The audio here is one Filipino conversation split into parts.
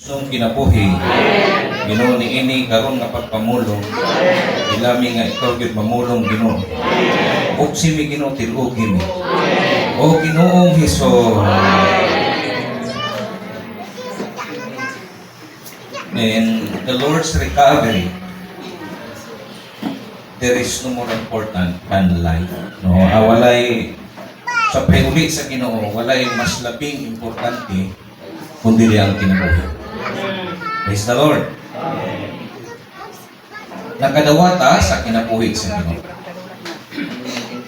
Nung kinabuhi, Ginoo niini karon nga pagpamulong, ilami nga ikaw gyud mamulong Ginoo. Ug simi Ginoo tilugi mi. O Ginoong Hesus. In the Lord's recovery, there is no more important than life. No, walay sa payuli sa Ginoo, walay mas labing importante kundi ang kinabuhi. Praise the Lord. Nakadawata sa kinabuhi sa Ginoo.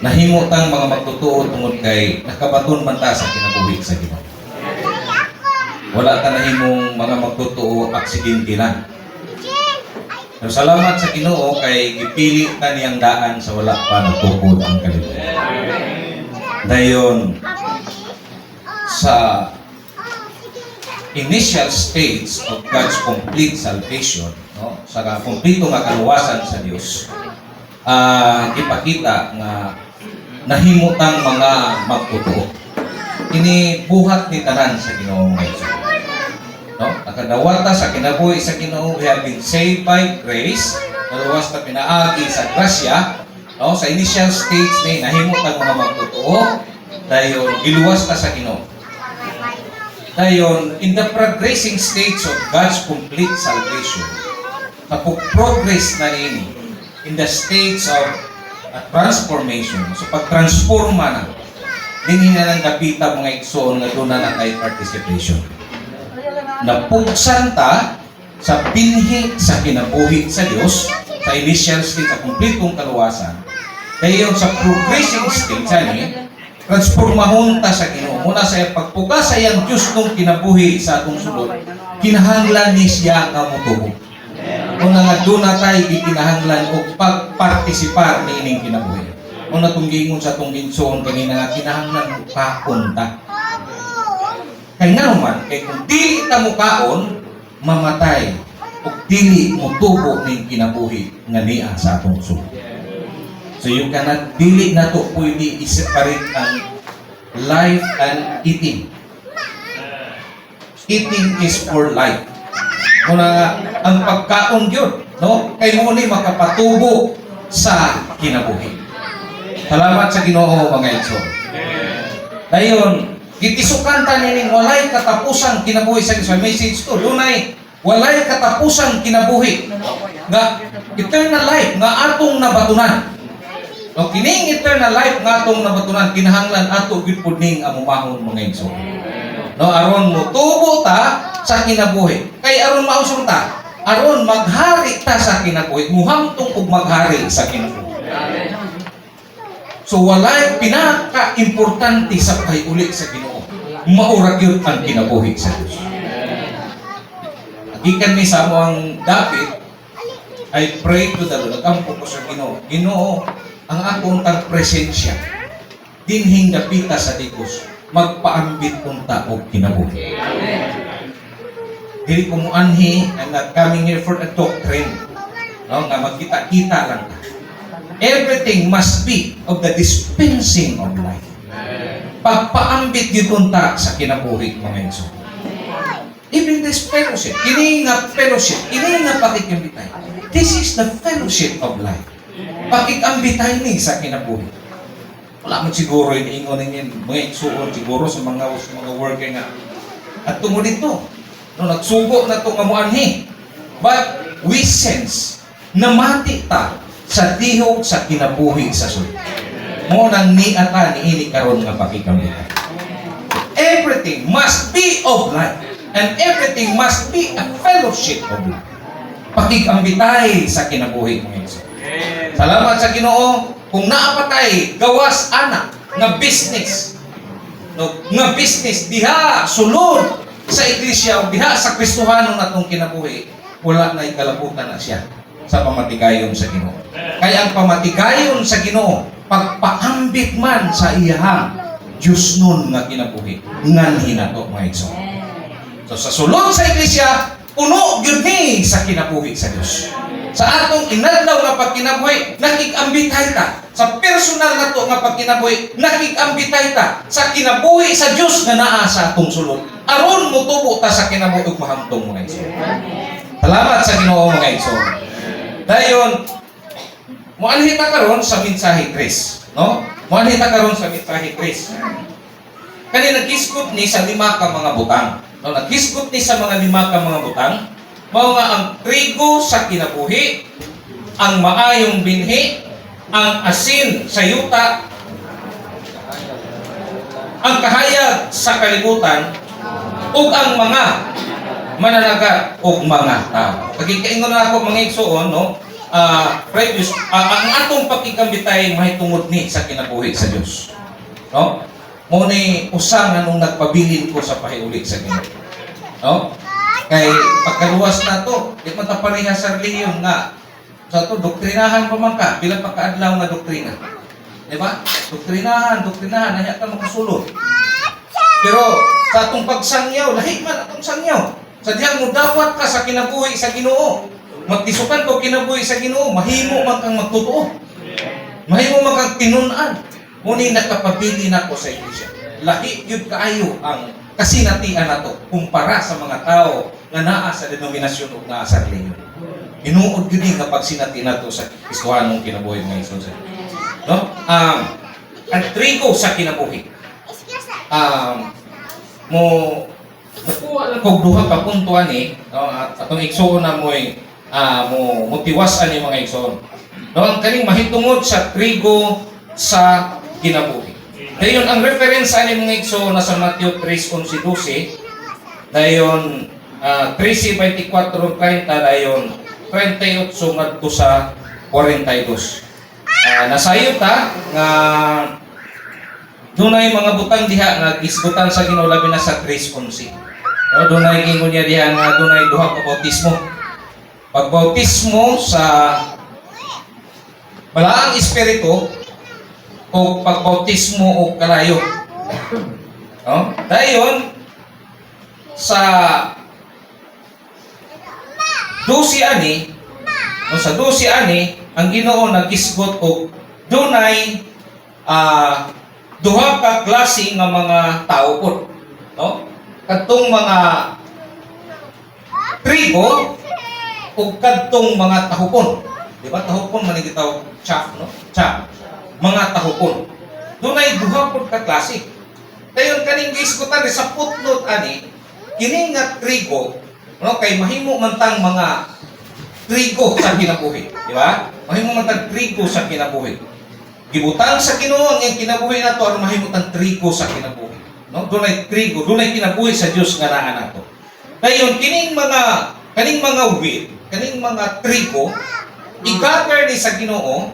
Nahimo tang mga magtutuo tungod kay nakabaton man ta sa kinabuhi sa Ginoo. Wala ta nahimong mga magtutuo aksidente lang. So, salamat sa Ginoo kay gipili ta niyang daan sa wala pa nagtukod ang kalibutan. Dayon sa initial stage of God's complete salvation, no, sa kompleto nga kaluwasan sa Dios, ipakita nga nahimutang mga magtutuo. Ini buhat ni tanan sa Ginoo nga Hesus. No, nakadawata sa kinabuhi sa Ginoo, we have been saved by grace. Kaluwas ta pinaagi sa grasya. No, sa initial stage ni nahimutang mga magtutuo, dayon giluwas ta sa Ginoo. Dayon, in the progressing stage of God's complete salvation, kapag-progress na nini in the stage of transformation. So, pag-transforma na, din na lang napita mga igsoon na doon na kay participation. Napugsan ta sa binhi sa kinabuhi sa Diyos, sa initial stage, sa kumpletong kaluwasan. Dayon, sa progressing stage, transformahon ta sa Ginoo. Muna sa pagpuga sa iyang Diyos nung kinabuhi sa atong sulod, kinahanglan ni siya nga motubo. Muna nga doon na tayo gikinahanglan o pagpartisipar ni ining kinabuhi. Muna itong gingon sa itong minsoon kanina nga kinahanglan mo kaon ta. Kaya nga naman, kaya kung dili ta mo kaon, mamatay. O dili motubo ni kinabuhi nga niya sa atong sulod. So you cannot, dili na to pwede i-separate ang life and eating. Eating is for life. Muna ang pagkaon yun, no? Kay mo ni makapatubo sa kinabuhi. Salamat sa Ginoo mga igsoon. Dayon, gitisukan ta nining walay katapusang kinabuhi sa message to. Dunay walay katapusang kinabuhi. Nga eternal life nga atong nabatunan. No, kining eternal life nga atong nabatunan kinahanglan ato gyud pud ning amumahon mga igsoon. No, aron motubo ta sa kinabuhi. Kay aron mausong ta, aron maghari ta sa kinabuhi, muhamtong og maghari sa kinabuhi. So walay pinaka-importante sa pag-uli sa Ginoo. Maura gyud ang kinabuhi sa Dios. Gikan mi sa among David, I pray to the Lord, agampo ko sa Ginoo. Ginoo, ang akong presensya dinhing napita sa Dios magpaambit unta og kinabuhi. Dili ko mo anhi, I'm not coming here for a doctrine, no, nga magkita-kita lang ta. Everything must be of the dispensing of life. Pagpaambit yun unta sa kinabuhi mga igsoon. Even this fellowship, kini nga fellowship, kini nga pakikambitay, this is the fellowship of life. Pakikambitay ni sa kinabuhi. Wala mo siguro iniingon ninyo mga igsoon siguro sa mga worker nga at tungod dito no nagsugo na itong amuanhi, but we sense na mati ta sa tihog sa kinabuhi sa sulod mo nang niata ni ini karon nga pakikambitay. Everything must be of life and everything must be a fellowship of life. Pakikambitay sa kinabuhi mga igsoon. Salamat sa Ginoo kung naapatay gawas anak nga business. No, nga business diha sulod sa iglesia o diha sa Kristohanon natong kinabuhi, wala na ikalabutan na siya sa pamatigayon sa Ginoo. Kaya ang pamatigayon sa Ginoo, pagpaambit man sa iyahang Diyos nun nga kinabuhi, nganhi na to mga igsoon. So sa sulod sa iglesia, puno gyud ni sa kinabuhi sa Dios. Sa atong inadlaw nga pagkinabuhi, nakikambitay ta. Sa personal na to nga pagkinabuhi, nakikambitay ta sa kinabuhi sa Dios nga naa sa atong sulod. Aron mo tubo ta sa kinabuhi ug mahamtong mga igsoon. Salamat sa Ginoo mga igsoon. Dayon moanhi ta karon sa mensahe Chris, no? Moanhi ta karon sa mensahe Chris. Kani nagkisgot ni sa 5 ka mga butang. No, nagkisgot ni sa mga 5 ka mga butang. Mao nga ang trigo sa kinabuhi, ang maayong binhi, ang asin sa yuta, ang kahayag sa kalibutan, ug ang mga mananagat ug mga tao. Pagkikaingon na ako mga igsoon, no? Ang atong pakikambitay mahitungod ni sa kinabuhi sa Dios. No? Mo ni usa nga nung nagpabilin ko sa pahiuli sa Ginoo. No? Kay pagkaluwas na to, di man ta pareha sa reliyon nga sa to doktrinahan pa man ka, bilang pagkaadlaw nga doktrina. Di ba? Doktrinahan, nanya ka makasulod. Pero sa atong pagsangyaw, lahi man atong sangyaw. Sadyang mo dawat ka sa kinabuhi sa Ginoo. Magtisukan ko kinabuhi sa Ginoo, mahimo man kang magtotoo. Mahimo man kang tinun-an. Muni nakapabili na ko sa iglesia. Lahi gyud kaayo ang kasinatian nato kumpara sa mga tao nga naa sa denominasyon o naa sa reliyon. Inuod gyud nga pagsinati nato sa Kristohanong kinabuhi nga Hesus. No? Ang trigo sa kinabuhi. Nakuha lang kog duha ka punto ani, no? At atong igsoon na mo'y mo tiwas ani mga igsoon. No, ang kaning mahitungod sa trigo sa kinabuhi. Dayon ang reference ani mga igsoon na sa Matthew 3:11-12, dayon 13:24-30, dayon 38 ngadto sa 42. Nasayo ta nga dunay mga butang diha nga gisgutan sa Ginoo labi na sa 3:11. No, dunay ingon niya diha nga dunay duha ka bautismo. Pagbautismo sa balaang espiritu o pagbautismo o kalayo. No? Dayon sa 12 ani, no, sa 12 ani ang Ginoo nagkisgot og dunay duha ka klase nga mga tao pod, no? Kadtong mga trigo ug kadtong mga tahupon. Di ba tahupon man gitaw chaff, no? Chaff. Mga tahupon. Dunay duha pod ka klase. Dayon kaning gisgutan sa footnote ani, kini nga trigo, no, kay mahimo man tang mga trigo sa kinabuhi, di ba? Mahimo man tang trigo sa kinabuhi. Gibutang sa Ginoo ang iyang kinabuhi nato aron mahimo tang trigo sa kinabuhi. No, dunay trigo, dunay kinabuhi sa Dios nga naa nato. Dayon kining mga wheat, kaning mga trigo, i-gather ni sa Ginoo,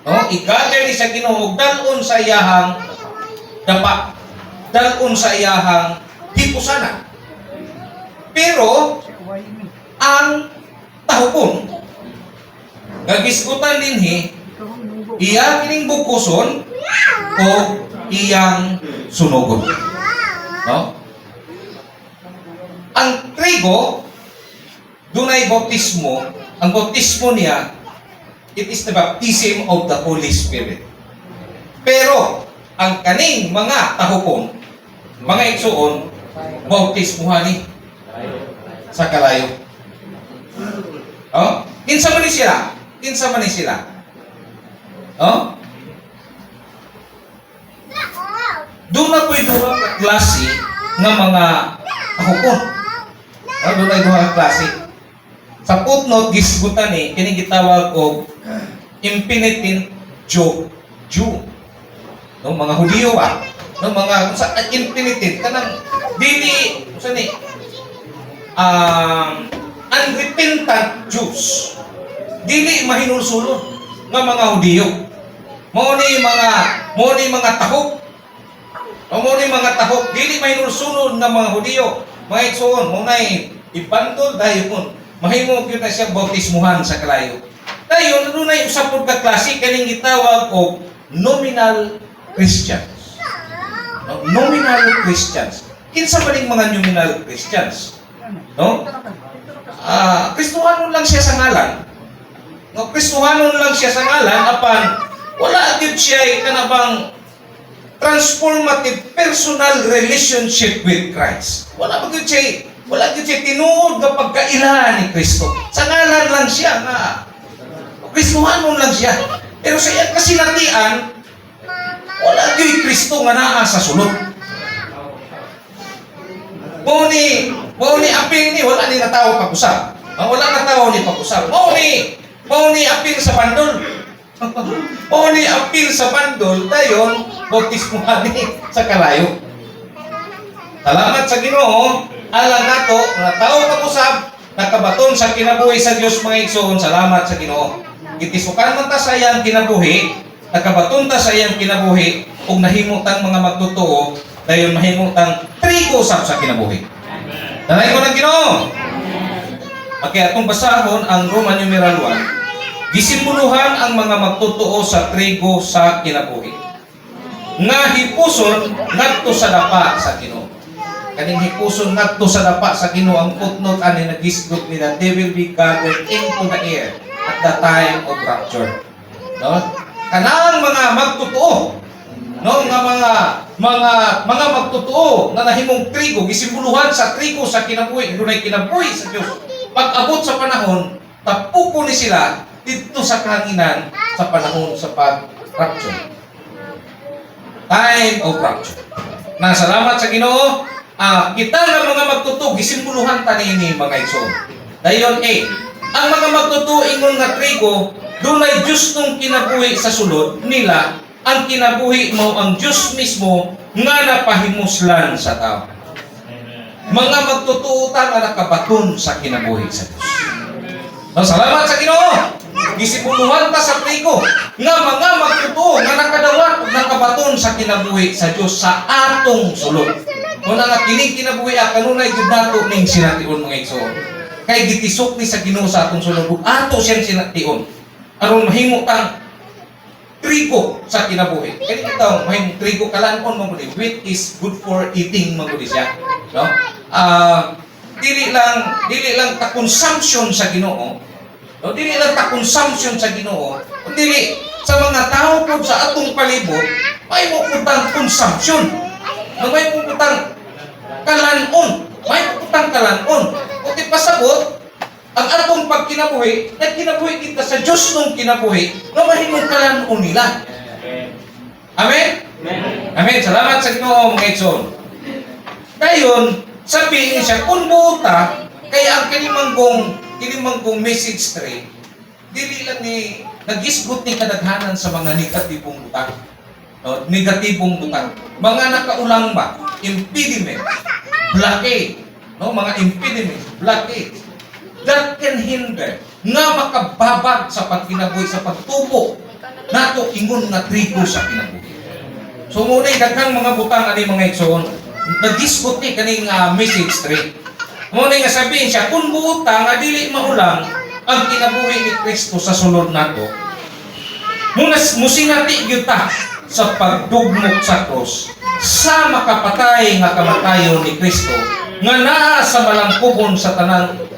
no? I-gather ni sa Ginoo dalon sa iyahang dapa, dalon sa iyahang hipusanan. Pero ang tahupon gagisgutan dinhi iya kining bukuson o iyang sunugon. No? Ang trigo dunay bautismo, ang bautismo niya it is the baptism of the Holy Spirit. Pero ang kaning mga tahupon, mga igsoon, bautismuhan ni sa kalayo. Oh, kinsa man ni sila? Kinsa man ni sila? Oh? Doon na po'y duha ka klase nga mga tahupon. Oh, doon ay duha ka klase. Sa footnote, gisgutan ni, kining gitawag og impenitent Jew. No, mga Hudiyo ba? No, mga sa impenitent kanang dili usa ni unrepentant Jews. Dili mahinulsulod nga mga Hudiyo. Mao ni mga tahop. Mao ni mga tahop dili mahinulsulod nga mga Hudiyo. Mga igsoon, mo nay ibantol dayon. Mahimo gyud na siya bautismuhan sa kalayo. Dayon dunay usa pod ka klase kaning gitawag og nominal Christians. No? Nominal Christians. Kinsa man ning mga nominal Christians? No? Kristohano lang siya sa ngalan. No, Kristohanon lang siya sa ngalan apan wala gyud siya kanabang transformative personal relationship with Christ. Wala gyud siya tinuod nga pagkaila ni Kristo. Sa ngalan lang siya nga Kristohanon lang siya. Pero sa iyang kasinatian, wala gyud Kristo nga naa sa sulod. Mao ni apil ni wala ni natawo pag-usab. Wala natawo ni pag-usab. Mao ni apil sa bandol. Mao ni apil sa bandol dayon bautismuhan ni sa kalayo. Salamat sa Ginoo, alang nato natawo pag-usab, nakabaton sa kinabuhi sa Dios mga igsoon. Salamat sa Ginoo. Gitisukan man ta sa iyang kinabuhi, nakabaton ta sa iyang kinabuhi ug nahimutang mga magtotoo dayon mahimutang trigo sa kinabuhi. Tanay ko ng Ginoo. Okay, atong basahon ang Roman numeral 1. Gisimbuluhan ang mga magtotoo sa trigo sa kinabuhi. Nga hipuson ngadto sa dapa sa Ginoo. Kaning hipuson ngadto sa dapa sa Ginoo ang footnote ani nagisgot nila, they will be gathered into the air at the time of rapture. No? Kanang mga magtotoo, no, nga mga magtotoo nga nahimong trigo gisimbuluhan sa trigo sa kinabuhi, dunay kinabuhi sa Dios. Pag-abot sa panahon, tapuko ni sila dito sa kahanginan sa panahon sa pag-rapture. Time of rapture. Na salamat sa Ginoo, kita nga mga magtotoo gisimbuluhan ta niini mga igsoon. Dayon ang mga magtotoo ingon nga trigo, dunay Dios nung kinabuhi sa sulod nila. Ang kinabuhi mo ang Diyos mismo nga napahimuslan sa tao. Mga magtutuutan na nakabaton sa kinabuhi sa Diyos. No, salamat sa Ginoo. Gisipuluhan ta sa trigo nga mga magtutuo nga nakadawat ug nakabaton sa kinabuhi sa Diyos sa atong sulod. Muna nga kining kinabuhi kanunay gyud nato ning sination mga igsoon. Kay gitisok ni sa Ginoo sa atong sulod ug ato siyang sination. Aron mahimo tang trigo sa kinabuhi. Kaya kita may trigo kalanon mo gudi. Wheat is good for eating mo gudi siya. No? Dili lang ta consumption sa Ginoo. No? Dili lang ta consumption sa Ginoo. Dili sa mga tao pud sa atong palibot may mo putang consumption. No, may mo putang kalanon. May mo putang kalanon. Kung di pasabot ang atong pagkinabuhi, nagkinabuhi kita sa Diyos nung kinabuhi, na mahimong kalanon nila. Amen? Amen. Salamat sa Ginoo mga igsoon. Dayon, sabihin siya, kung buta, kaya ang kinimanggong message tray, dili lang ni nagisgot ni kadaghanan sa mga negatibong butang. No? Negatibong butang. Mga nakaulang ba? Impediment. Blockade. No? Mga impediment. Blockade. That can hinder nga makababag sa pagkinabuhi, sa pagtubo nato ingon nga trigo sa kinabuhi. So muna'y daghang mga butang ani mga igsoon, nag-discuss ni kaning message tray. Muna'y nga sabihin siya, kung buta nga dili maulang ang kinabuhi ni Kristo sa sulod nato, musinati gyud ta sa pagdugmok sa krus sa makapatay nga kamatayon ni Kristo nga naa sa malangkubon sa tanang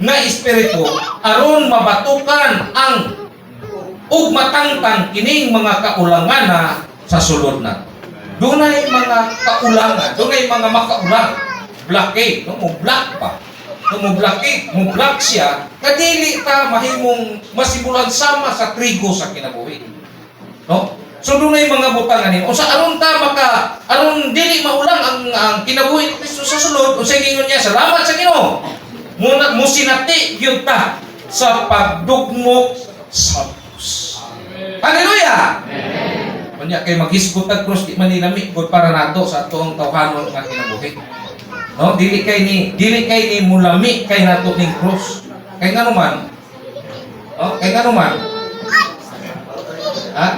nga espiritu aron mabatukan ang ug matangtang kining mga kaulangan na sa sulod na. Dunay mga kaulangan, dunay mga makaulang. Blockade, no mo block pa. No mo blockade, mo block siya kadili ta mahimong masimulan sama sa trigo sa kinabuhi. No? So dunay mga butang ani. O sa aron ta aron dili maulang ang kinabuhi ni Kristo sa sulod, o sa ingon niya, salamat sa Ginoo. Musinati gyud ta sa pagdugmok sa krus. Hallelujah! Kunya kay maghisgot ang krus di man nilami gud para nato sa atong tawhanon nga kinabuhi. No, dili kay ni mulami kay nato ning krus. Kay ngano man? Oh, kay ngano man? Ha?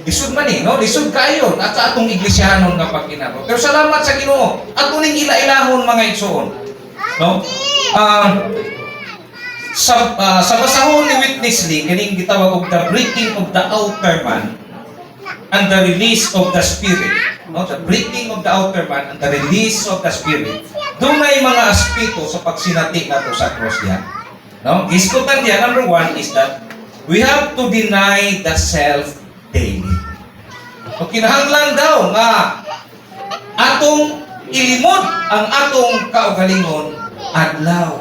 Lisod man no? Lisod kayo at sa atong iglesyahanon nga pagkinabo. Pero salamat sa Ginoo. Ato ning ila-ilahon mga igsoon. No? Sa basahon ni Witness Lee, kaning gitawag og the breaking of the outer man and the release of the spirit. No? The breaking of the outer man and the release of the spirit. Doon may mga aspeto sa pagsinati nato sa cross diyan. No? Gisgutan niya, number 1 is that we have to deny the self daily. So, kinahanglan daw nga atong ilimod ang atong kaugalingon adlaw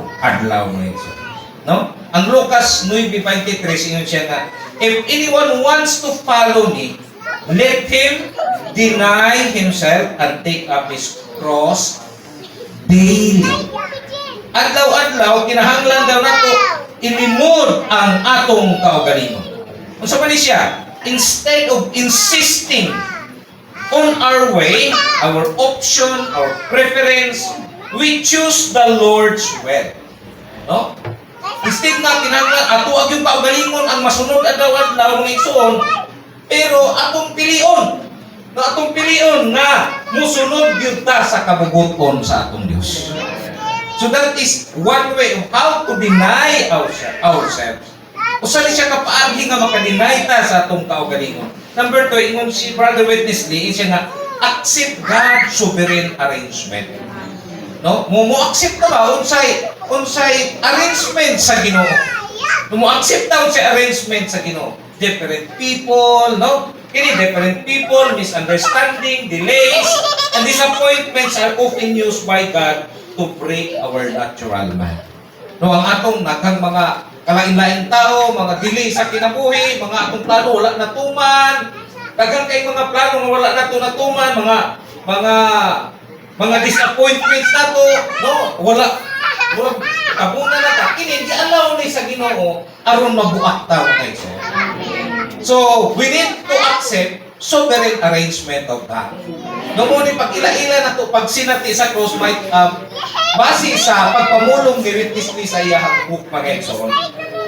ngayon. No? Ang Lucas 9:23 ingon siya nga, if anyone wants to follow me, let him deny himself and take up his cross daily. Adlaw-adlaw kinahanglan daw nato ilimod ang atong kaugalingon. Unsa man ni siya? Instead of insisting on our way, our option, our preference, we choose the Lord's will. No? Instead na kinahanglan ato ang kaugalingon ang masunod adlaw-adlaw ng igsoon, pero atong pilion. No, atong pilion na musunod gyud ta sa kabubuton sa atong Dios. So that is one way of how to deny ourselves. Usa ni siya kapaagi nga maka-deny ta sa atong kaugalingon. Number 2, ingon si Brother Witness Lee, siya nga accept God's sovereign arrangement. No? Mo accept ta ba unsay arrangement sa Ginoo? Mo accept ta unsay arrangement sa Ginoo. Different people, no? Kini different people, misunderstanding, delays, and disappointments are often used by God to break our natural man. No, ang atong naghang mga kalain-lain tao, mga delay sa kinabuhi, mga atong plano wala natuman, daghang kay mga plano nga wala nato natuman, mga disappointments nato, no? Wala abuna na ta. Kini di allow ni sa Ginoo aron mabuak ta kay so. So, we need to accept sovereign arrangement of God. No mo ni pag-ila-ila na to pag sinati sa cross might base sa pagpamulong ni Witness Lee sa iyang book mga igsoon.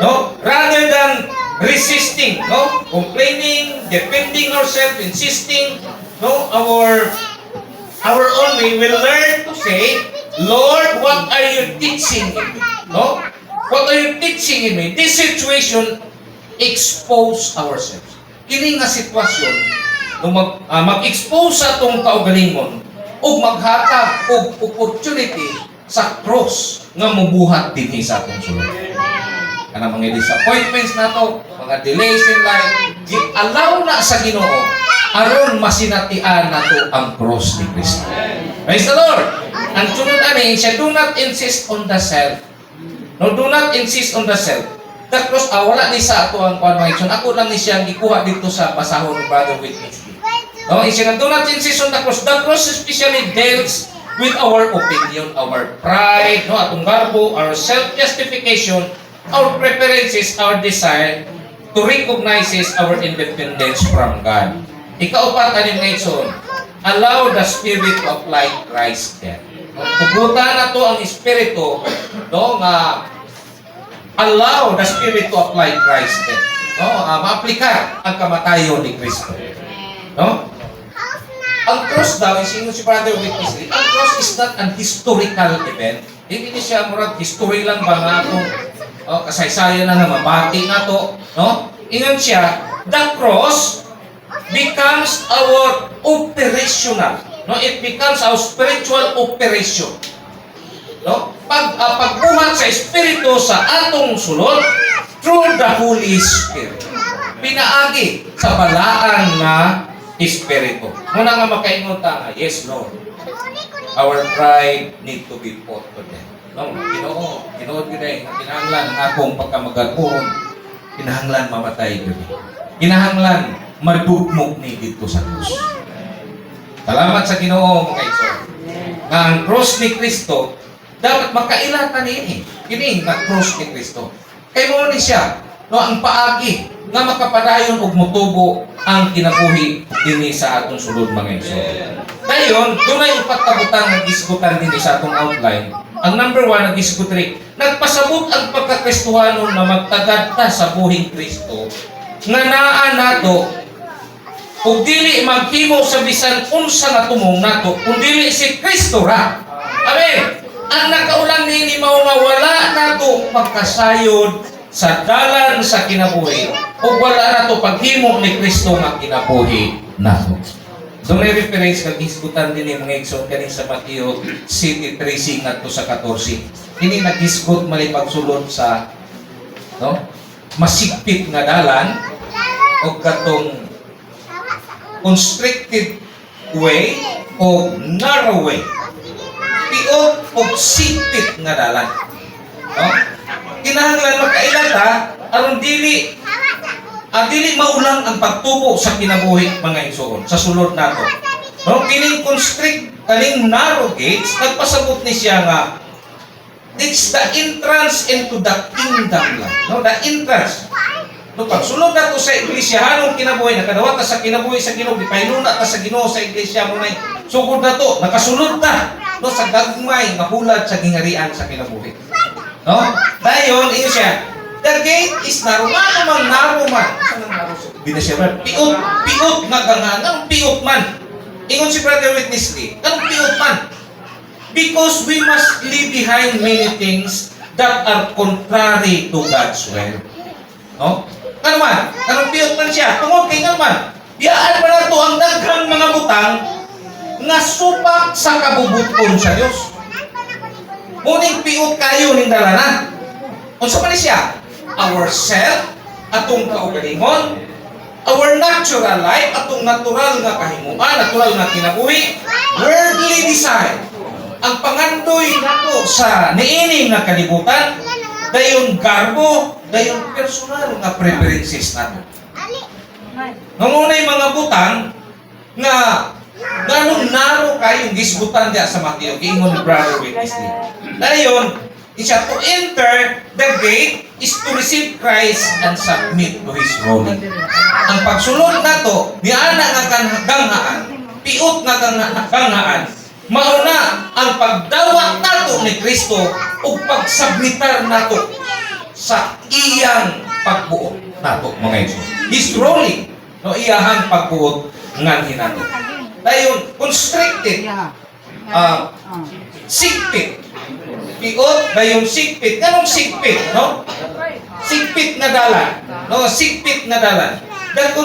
No? Rather than resisting, no? Complaining, defending ourselves, insisting, no? Our own way will learn to say, Lord, what are you teaching in me? No? What are you teaching in me? This situation expose ourselves. Kini nga sitwasyon nung mag-expose sa atong kaugalingon o maghatag og opportunity sa cross nga mubuhat dinhi sa atong sulod. Kana mga disappointments nato, mga delays in life, allow na sa Ginoo aron masinatian nato ang cross ni Kristo. Praise the Lord. Ang sunod ani siya, do not insist on the self. No, do not insist on the self. The cross, wala ni sa ato ang conviction. Ako lang ni siya gikuha dito sa basahon ni Brother Witness. No, siya nga, do not insist on the cross. The cross especially deals with our opinion, our pride, no, atong garbo, our self-justification, our preferences, our desire to recognize our independence from God. Ikaupat, anin nga ison, allow the Spirit to apply Christ there. Tugutan na to ang Espiritu, no, nga allow the Spirit to apply Christ there. No, ma-aplikar ang kamatayon ni Kristo. No? Ang cross daw, isino si Brother Witness Lee, ang cross is not an historical event. Hindi siya murag history lang ba nga itong kasaysayan na mabati nga to. No? Ingon siya, the cross becomes our operational. No? It becomes our spiritual operation. No? Pagbuhat sa Espiritu sa atong sulod through the Holy Spirit. Pinaagi sa balaan na Espiritu. Muna nga makaingon ta nga, yes Lord, our pride need to be put to death. No? Ginoo gid kinahanglan ang akong pagkamagalpon, kinahanglan mamatay gid. Kinahanglan madugmok ni dito sa krus. Salamat sa Ginoo mga igsoon. Nga ang cross ni Kristo dapat makailatan niini. Kini nga cross ni Kristo. Kay mo ni siya, no, ang paagi nga makapadayon og motubo ang kinabuhi dinhi sa atong sulod mga igsoon. Dayon, dunay upat ka butang nga gisgutan dinhi sa atong outline. Ang number 1 nga gisgut ri, nagpasabot ang pagkakristohanon na magtagad ta sa buhing Kristo nga naa nato ug dili maghimo sa bisan unsa nga tumong nato kun dili si Kristo ra. Amen. Ang nakaulang nini mao nga wala nato magkasayod sa dalan sa kinabuhi o wala nato paghimo ni Kristo nga kinabuhi nato. So may reference kag isgutan din mga igsoon kani sa Mateo City 3 ngadto sa 14. Kini nagisgot mali pagsulod sa no? Masigpit nga dalan o katong constricted way o narrow way. Piot o sigpit nga dalan. No? Kinahanglan magkailata aron dili maulang ang pagtubo sa kinabuhi mga igsoon sa sulod nato. No, kining constrict kaning narrow gates nagpasabot ni siya nga it's the entrance into the kingdom lang. No, the entrance. No, pagsulod nato sa iglesia kinabuhi nakadawat ta sa kinabuhi sa Ginoo, gipahinuna ta sa Ginoo sa iglesia mo nay sugod nato nakasulod ta no sa gagmay nga hulad sa gingarian sa kinabuhi. No? Dayon iyo siya. The gate is narrow man. Saan ang narrow? Binasyaman. Piot nga gangan. Anong piot man? Ingon si Brother Witness Lee. Anong piot man? Because we must leave behind many things that are contrary to God's will. No? Ano man? Anong piot man siya? Tungod kay nga man. Biyaan pa na ito ang daghang mga butang nga supak sa kabubuton sa Diyos. Muning piot kayo ning dalanan. Unsa man ni siya? Our self, atong kaugalingon, our natural life, atong natural nga kahimuan, natural nga kinabuhi, worldly desire. Ang pangandoy nato sa niining nga kalibutan, dayon garbo, dayon personal nga preferences nato. Nangunay mga butang nga ganong naro kayong gisbutan diya sa Mateo, giingon ni Brother Witness Lee. Dayon, isa to enter the gate is to receive Christ and submit to His ruling. Ang pagsulod nato, diana nga ganghaan, piot nga ganghaan, mauna ang pagdawat nato ni Kristo ug pagsubmitar nato sa iyang pagbuot nato mga igsoon. His ruling, no iyahang pagbuot nganhi nato. Dayon constricted, sigpit. Piot, dayon sigpit. Anong sigpit, no? Sigpit na dalan. No, sigpit na dalan. The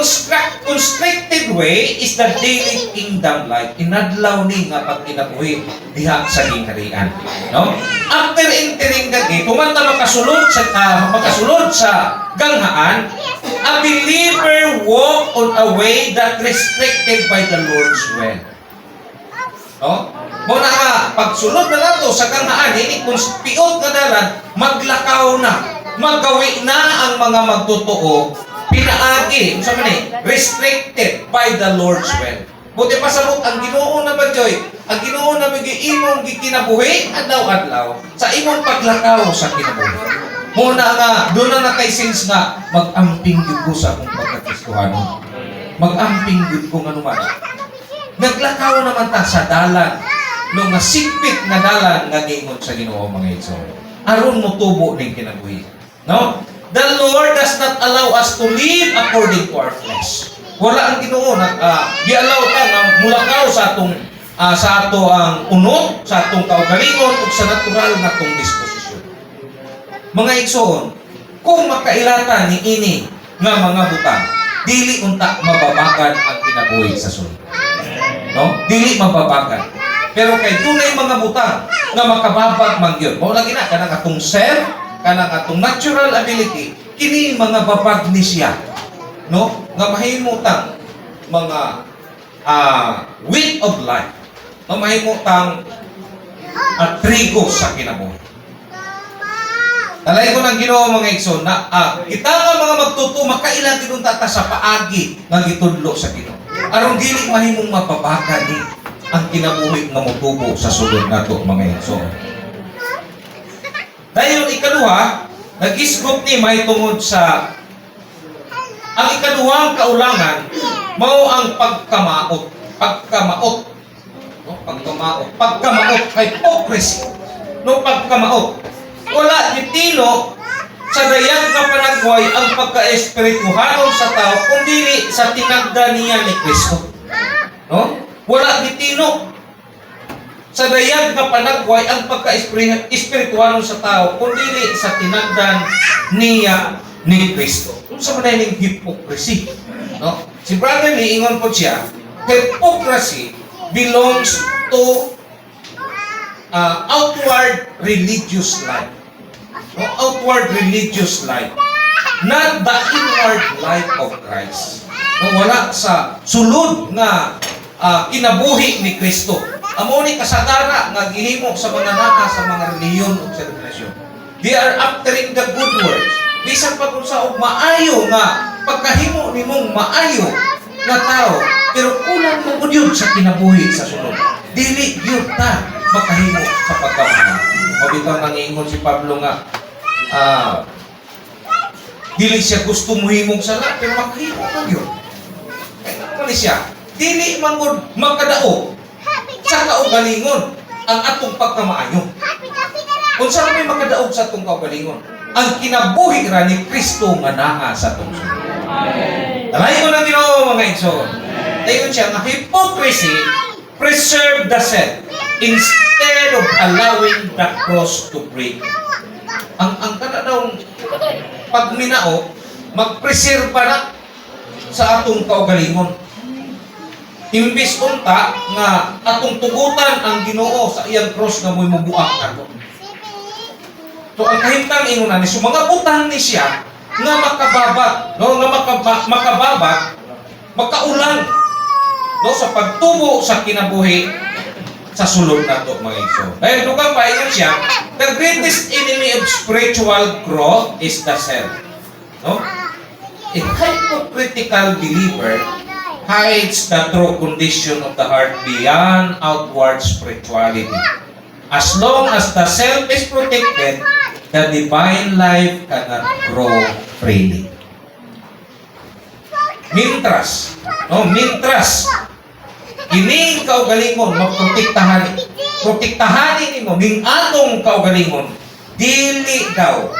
constricted way is the daily kingdom life. Inadlaw ni nga pagkinabuhi diha sa gingharian. No? After entering the gate, kumanta makasulod sa ganghaan, a believer walk on a way that restricted by the Lord's will. No? Muna nga, pagsulod na nato sa ganghaan, ini kung piot nga dalan, maglakaw na, magawi na ang mga magtotoo, pinaagi, sa man restricted by the Lord's will. Buti pasabot, ang Ginoo na ba, Joy? Ang Ginoo na ba, imong gikinabuhi, adlaw-adlaw, sa imong paglakaw sa kinabuhi. Muna nga, doon na nakay-sense nga, mag-amping yun ko sa akong pagkakristuhano. Mag-amping yun ko nga naman. Naglakaw naman ta sa dalan, nung nasigpit na dalan nga gingon sa Ginoo mga igsoon. Aron mo tubo ning kinabuhi. No? The Lord does not allow us to live according to our flesh. Wala ang Ginoo gi-allow ta nga mulakaw sa ato ang unod, sa atong kaugalingon ug sa natural nga tong disposisyon. Mga igsoon, kung makailata ni ini nga mga butang, dili unta mababagan ang kinabuhi sa sunod. No? Dili mababagan. Pero kay dunay mga butang nga makababag man gyud. Mao lagi na kanang atong self, kanang atong natural ability, kini mga babag ni siya. No? Nga mahimutang mga weight of life. No, mahimutang trigo sa kinabuhi. Talay ko ng Ginoo mga igsoon na kita nga mga magtuto makailan gid ta sa paagi nga gitudlo sa Ginoo. Aron dili mahimong mababagan ni ang kinabuhi nga motubo sa sulod nato mga igsoon. Dayon ikaduha, nagisgot ni may tungod sa ang ikaduhang kaulangan mao ang pagkamaot. Hypocrisy. No pagkamaot. Wala gitino sa dayag nga panagway ang pagka-espirituhanon sa tao kundi sa tinagda niya ni Kristo. No? Wala gitino sa dayag nga panagway ang pagka-espirituhanon sa tao kundi sa tinagdan niya ni Kristo. Unsa man ning hypocrisy? No? Si Brother Lee ingon po siya, hypocrisy belongs to outward religious life. no, outward religious life, not the inward life of Christ. No, wala sa sulod nga kinabuhi ni Kristo. Amo ni kasagara nga gihimo sa mga naka sa mga reliyon ug sa denominasyon. They are aftering the good works. Bisan pa kung sa og maayo nga pagkahimo nimong maayo nga tao, pero kulang mo gud yun sa kinabuhi sa sulod. Dili yun ta makahimo sa pagkamahal. Mabitaw nang ingon si Pablo nga dili siya gusto muhimong sala, pero makahimo man yun. Kaya naman siya, dili man gud magkadaog sa kaugalingon ang atong pagkamaayo. Kung saan may makadaog sa atong kaugalingon, ang kinabuhi ra ni Kristo nga naa sa atong sulod. Talayin ko ng Ginoo mga igsoon. Tayon siya nga hypocrisy preserve the self instead of allowing the cross to break. Ang kada daw pag minao, mag-preserve na sa atong kaugalingon. Imbis unta nga atong tugutan ang Ginoo sa iyang cross nga mo'y mubuak nato. So ang kahimtang ingon ani, so mga butang ni siya nga makababat, no, nga makababat, makaulan, no, sa pagtubo sa kinabuhi sa sulod nato mga igsoon. Dahil dugang paingon siya, the greatest enemy of spiritual growth is the self. No? A hypocritical believer hides the true condition of the heart beyond outward spirituality. As long as the self is protected, the divine life cannot grow freely. Mintras, no, mintras. Kining kaugalingon maprotektahan. Protektahan nimo ning atong kaugalingon dili daw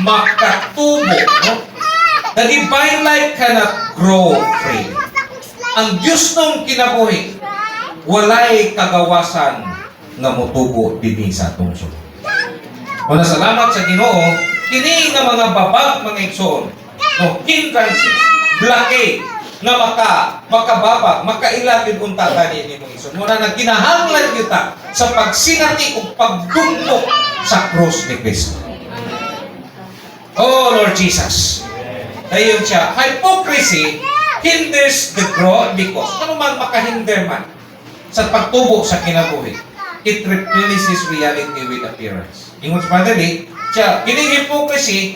makatubo, no? The divine life cannot grow freely. Ang Diyos nung kinabuhi, walay kagawasan nga motubo dinhi sa atong sulod. Una salamat sa Ginoo, kini nga mga babag mga igsoon, no, hindrances, blockade, nga makababag, makailag yung unta tani ni mong igsoon. Muna na ginahanglan kita sa pagsinati o pagdungkok sa cross ni Kristo. Oh Lord Jesus, dayon siya, hypocrisy hinders the growth because ano man makahinder man sa pagtubo sa kinabuhi, it replaces reality with appearance. Ingon sa Father Lee, siya, kining hypocrisy,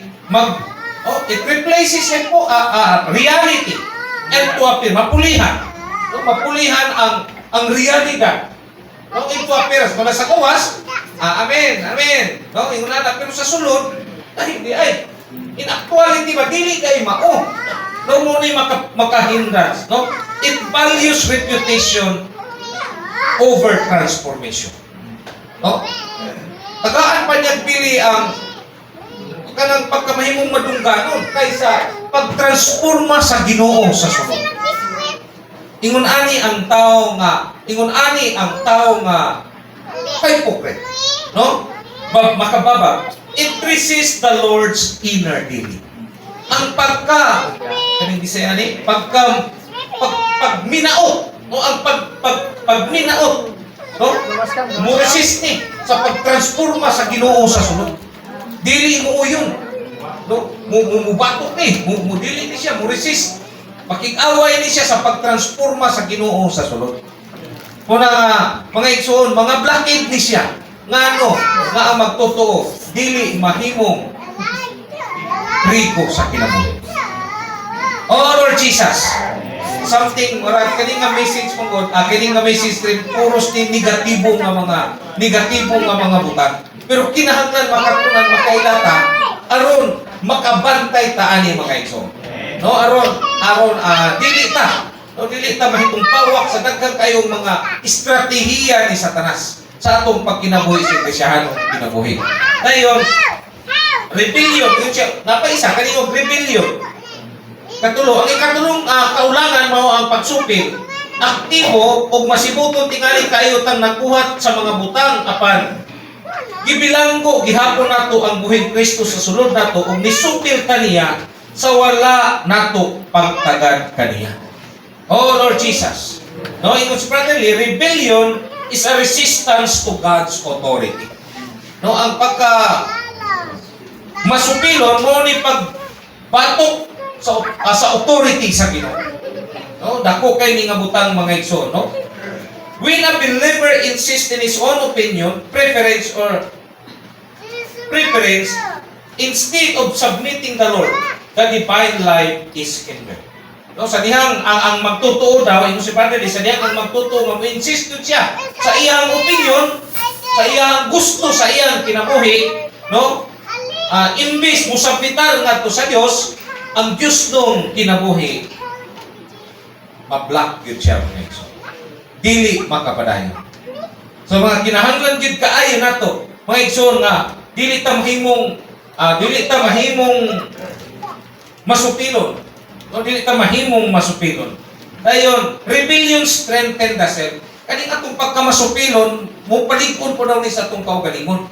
it replaces reality and to appear, mapulihan. No, mapulihan ang realidad. No, into appearance. Kung sa kawas, amen, amen. No, ingon na, pero sa sulod, hindi ay. In actuality ba, dili kay mao. No, muna makahindrance. No? It values reputation over transformation. No? Tagaan pa niya pili ang kanang pagkamahimong madungganon kaysa pagtransforma sa Ginoo sa sulod. Ingon ani ang tao nga hypocrite, no? Makababa. It resists the Lord's inner dealing. Ang kaning Bisaya ni pagminaot, no, ang pagminaot, no, mo resist ni sa pagtransforma sa Ginoo sa sulod. Dili mo yun, no, mubatok ni, dili ni siya, mo resist. Pakig-away ni siya sa pagtransforma sa Ginoo sa sulod. Kuna mga igsoon, mga blockade ni siya ngano nga ang magtotoo dili mahimong rico sa kinabuhi. Oh Lord Jesus, something kaning nga message mo God, kining nga message rin puros ni negatibo nga mga butang. Pero kinahanglan makatunan makailata aron makabantay ta ani mga igsoon. No, aron dili ta mahitong pawak sa daghang kayong mga estratehiya ni Satanas sa atong pagkinabuhi sa Krisyahanong kinabuhi. Dayon, rebellion, yun siya, napaisa, kaniyong rebellion. Katulo, ang ikatulong kaulangan mao ang pagsupil, aktibo o masibuton tingali kayo tang nakuhat sa mga butang apan gibilanggo gihapon nato ang buhing Kristo sa sulod nato ug nisupil kaniya sa wala nato pagtagad kaniya. Oh Lord Jesus. No, ingon sa Brother Lee, rebellion is a resistance to God's authority. No, ang masupilon mo ni pagbatok sa authority sa Ginoo. No, dako kay ni nga butang mga igsoon, no? When a believer insists in his own opinion, preference instead of submitting the Lord, the divine life is hindered. No, sa dihang ang magtutuo daw, ino si Padre, sa dihang ang magtutuo, mag-insist siya sa iyang opinion, sa iyang gusto, sa iyang kinabuhi, no? Imbis mo sabitan nga to sa Dios, ang Diyos nung kinabuhi, ma-block yun siya mga igsoon. Dili makapadayon. So mga kinahanglan gid kaayo nato, mga igsoon nga dili ta mahimong masupilon. No, dili ta mahimong masupilon. Dayon, rebellion strengthen the self. Kani atong pagkamasupilon, mo palig-on po daw ni sa atong kaugalingon.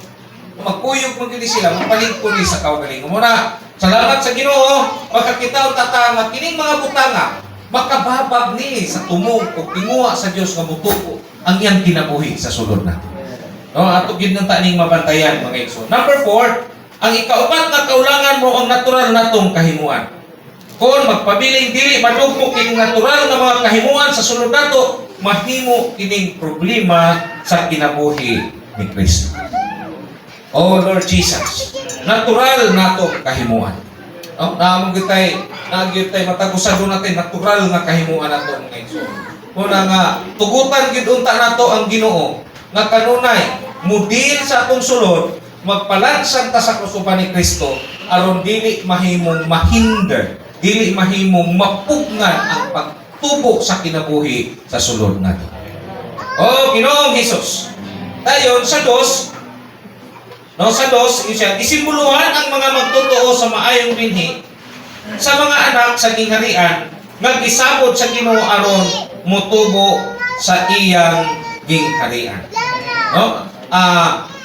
Magkuyog mo gid sila, mo palig-on ni sa kaugalingon. Muna, salamat sa Ginoo, makakita ta nga kining mga butanga makababag ni sa tumong o tinguha sa Dios nga mutuo ang iyang kinabuhi sa sulod nato. No, ato gid nang taning mabantayan mga igsoon. Number 4, ang ikaupat na kaulangan mo ang natural natong kahimuan. Kung magpabiling dili madugmo kining natural nga mga kahimuan sa sulod nato, mahimo kining problema sa kinabuhi ni Kristo. Oh Lord Jesus, natural natong kahimuan. No, naamong gyud tay matagusadon natin natural nga kahimuan nato mga igsoon. Una nga tugutan gid unta nato ang Ginoo nga kanunay mudil sa atong sulod magpalansang ta sa krusupan ni Kristo aron dili mahimong mahinder, dili mahimong mapugnan ang pagtubo sa kinabuhi sa sulod nato. Oh Ginoong Hesus, dayon sa dos, no, sa dos, isimbuluhan ang mga magtotoo sa maayong binhi sa mga anak sa gingharian nga gisabot sa Ginoo aron motubo sa iyang gingharian. No?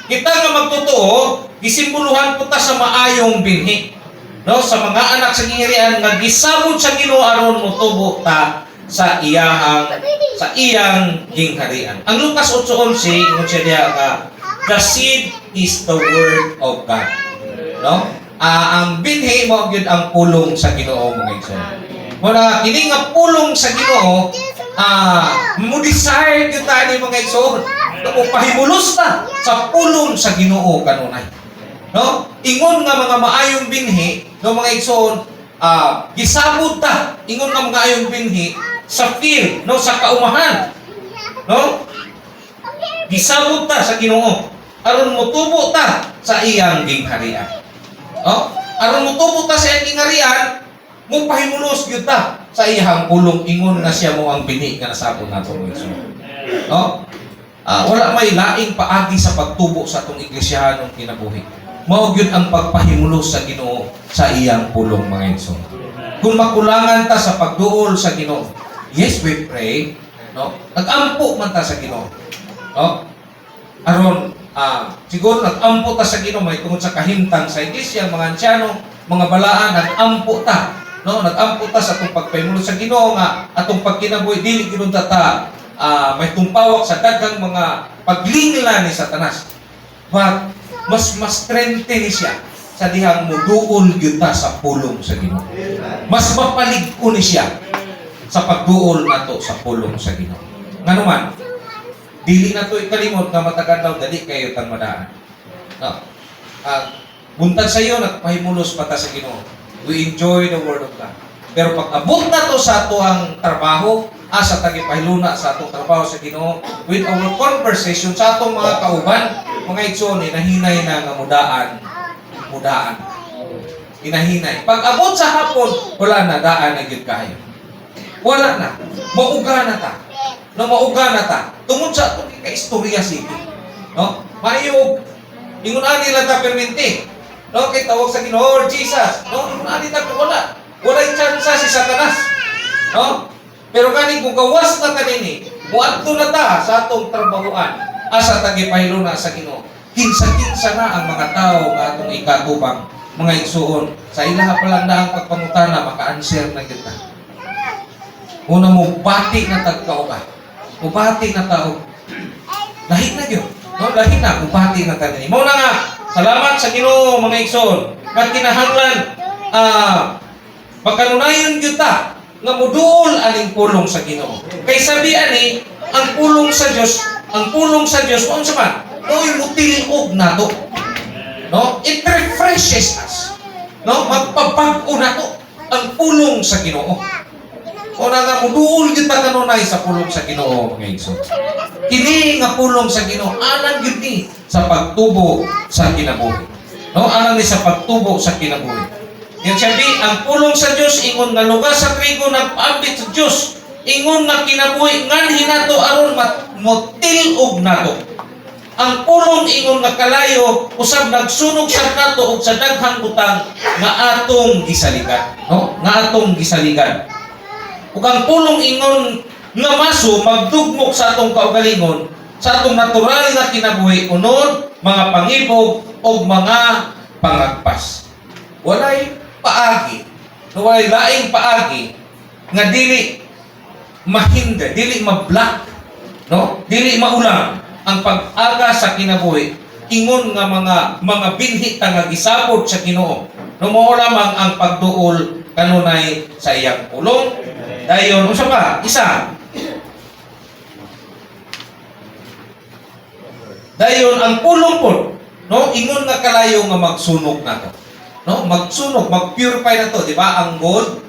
Kita nga magtotoo, gisimbuluhan po ta sa maayong binhi. No, sa mga anak sa gingharian nga gisabot sa Ginoo aron motubo ta sa iyang gingharian. Ang Lucas 8:11 ingon siya diha nga the seed is the word of God. No? Ang binhi mo gyud ang pulong sa Ginoo mga igsoon. Muna kini nga pulong sa Ginoo, mo desire gyud ta ni mga igsoon. Mo pahimulos ta sa pulong sa Ginoo kanunay. No? Ingon nga mga maayong binhi, no mga igsoon, gisabot ta ingon nga mga maayong binhi sa fear, no, sa kaumahan. No? Gisabot ta sa Ginoo aron motubo ta sa iyang gingharian. Oh, aron motubo ta sa iyang gingharian, mo pahimulos gyud ta sa iyang pulong ingon nga siya mo ang bini nga nasabot nato mo igsoon. No? Wala may laing paagi sa pagtubo sa atong iglesiyanong kinabuhi. Mao gyud ang pagpahimulos sa Ginoo sa iyang pulong mga igsoon. Kung makulangan ta sa pagduol sa Ginoo, yes, we pray, no? Nag-ampo man ta sa Ginoo. No? Aron siguro nag-ampo ta sa Ginoo may tungod sa kahimtang sa iglesia, mga ansyano, mga balaan, nag-ampo ta. No, nag-ampo ta sa atong pagpahimulos sa Ginoo nga atong pagkinabuhi dili gyud ta may tumpawak sa daghang mga paglingla ni Satanas. But mas strengthen ni siya sa dihang moduol gyud ta sa pulong sa Ginoo. Mas mapalig-o ni siya sa pagduol nato sa pulong sa Ginoo. Nganuman, dili na to ikalimot nga matagal daw dali kayo tang madaan. No. Buntag sa iyo nagpahimulos pa ta sa Ginoo. We enjoy the word of God. Pero pag abot na to sa ato ang trabaho, sa tagipahiluna sa atong trabaho sa Ginoo, with our conversation sa atong mga kauban, mga igsoon, inahinay na nga mudaan. Inahinay. Pag abot sa hapon, wala na, daan na gyud kayo. Wala na. Mauga na ta. No, mauga na ta. Tungod sa atong ika-istorya sige. No? Mayog. Ingon ani lang ta perminti. No, kay tawag sa Ginoo, Jesus. No, ingon ani ta wala. Walay tsansa si Satanas. No? Pero kani kung gawas na kanini, muadto na ta sa atong trabahoan, asa tagipahiluna sa Ginoo. Kinsa-kinsa na ang mga tao nga atong ikatubang, mga igsuon. Sa ilaha pa lang na ang pagpangutana, maka-answer na kita. Una mo, bati na tagkauba. Mubati na tao. Lahi na yun. No, lahi na, mubati na kanini. Muna nga, salamat sa Ginoo mga igsuon. nga kinahanglan makanunayon gyud ta nga moduol aning pulong sa Ginoo. Kay sabi ani, ang pulong sa Dios mo unsa man? Mo'y mutilog nato. No? It refreshes us. No? Magpabag-o nato ang pulong sa Ginoo. O na nga moduol gyud ta kanunay sa pulong sa Ginoo mga igsoon. Kini nga pulong sa Ginoo anang gyud ni sa pagtubo sa kinabuhi. No? Anang ni sa pagtubo sa kinabuhi. Yung sabi, ang pulong sa Diyos, ingon nga lugar sa trigo nagpaambit sa Diyos. Ingon nga kinabuhi, ngan hinato aron motilog nato. Ang pulong ingon nga kalayo, usab nagsunog sa nato ug sa daghang butang nga atong gisaligan. No? Nga atong gisaligan. Ug ang pulong ingon nga maso, magdugmok sa atong kaugalingon, sa atong natural na kinabuhi, unod, mga pangibog, o mga pangagpas. Walay paagi, walay laing paagi nga dili mahinder, dili mablock, no? Dili maulang ang pag-aga sa kinabuhi. Ingon nga mga binhi ta nga gisabot sa Ginoo. No mao lamang ang pagduol kanunay sa iyang pulong. Dayon unsa pa? Isa. Dayon ang pulong pod, no? Ingon nga kalayo nga magsunog nato. No, magsunog, mag-purify na to, di ba? Ang gold,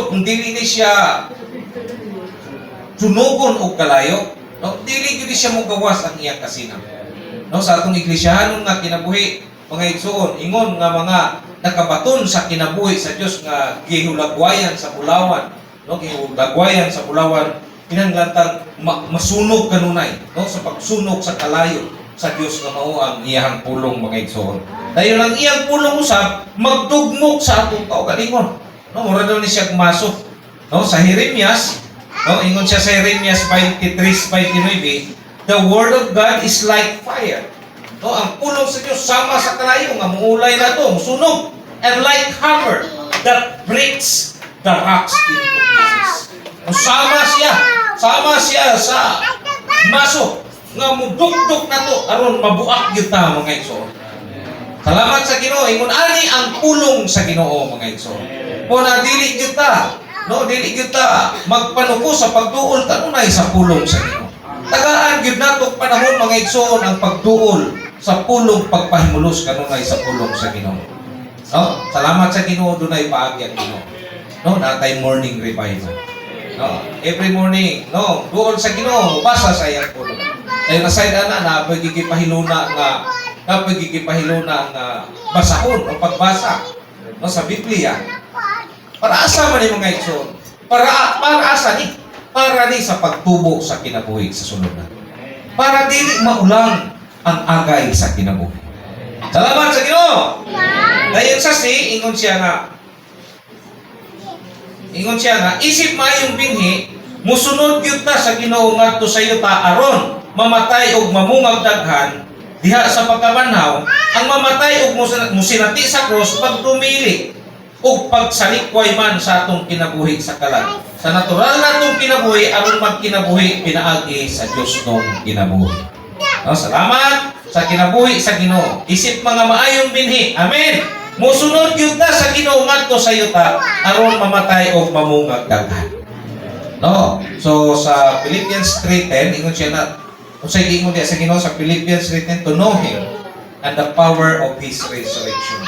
kung dili ni siya sunugon o kalayo, no, dili gyud siya mo gawas ang iyang kasinam. No, sa atong iglesiyahanon nga kinabuhi, mga igsoon, ingon nga mga nakabaton sa kinabuhi sa Dios nga gihulagwayan sa bulawan, no, gihulagwayan sa bulawan, kinahanglan masunog kanunay, no, sa pagsunog sa kalayo sa Dios nga mao ang iyang pulong mga igsoon. Dayon ang iyang pulong usab magdugmok sa atong kaugalingon. No, mura daw ni siya masok. No, sa Jeremias, no, ingon siya sa Jeremias 23:29, the word of God is like fire. No, ang pulong sa Dios sama sa kalayo nga muulay na to, musunog, and like hammer that breaks the rocks into pieces. No, sama siya sa masok nga mudugdog na to aron mabuak gyud ta mga igsoon. Salamat sa Ginoo. Ingon ani ang pulong sa Ginoo mga igsoon. Mo na dili gyud ta, no, dili gyud ta magpanuko sa pagduol kanunay sa pulong sa Ginoo. Tagaan gyud nato panahon mga igsoon ang pagduol sa pulong pagpahimulos kanunay sa pulong sa Ginoo. No? Salamat sa Ginoo dunay paagi ang Ginoo. No, natay morning revival. No, every morning, no, duol sa Ginoo, basa sa iyang pulong. Dayon aside na pagigipahiluna nga basahon o pagbasa, no, sa Biblia. Para asa man ni mga igsoon? Para asa ni? Para ni sa pagtubo sa kinabuhi sa sunod na. Para dili maulang ang agay sa kinabuhi. Salamat sa Ginoo. Dayon sa ingon siya nga isip maayong binhi musunod gyud ta sa Ginoo ngadto sa yuta aron mamatay og mamungag daghan diha sa pagkabanhaw, ang mamatay og musinati sa cross pagtumili ug pagsalikway man sa atong kinabuhi sa kalag. Sa natural natong kinabuhi aron magkinabuhi pinaagi sa Dios nung kinabuhi. No, salamat sa kinabuhi sa Ginoo. Isip mga maayong binhi. Amen. Musunod gyud ta sa Ginoo ngadto sa yuta aron mamatay og mamungag daghan. No. So sa Philippians 3:10 ingon siya na unsay giingon diha sa Ginoo sa Philippians 3:10, to know Him and the power of His resurrection,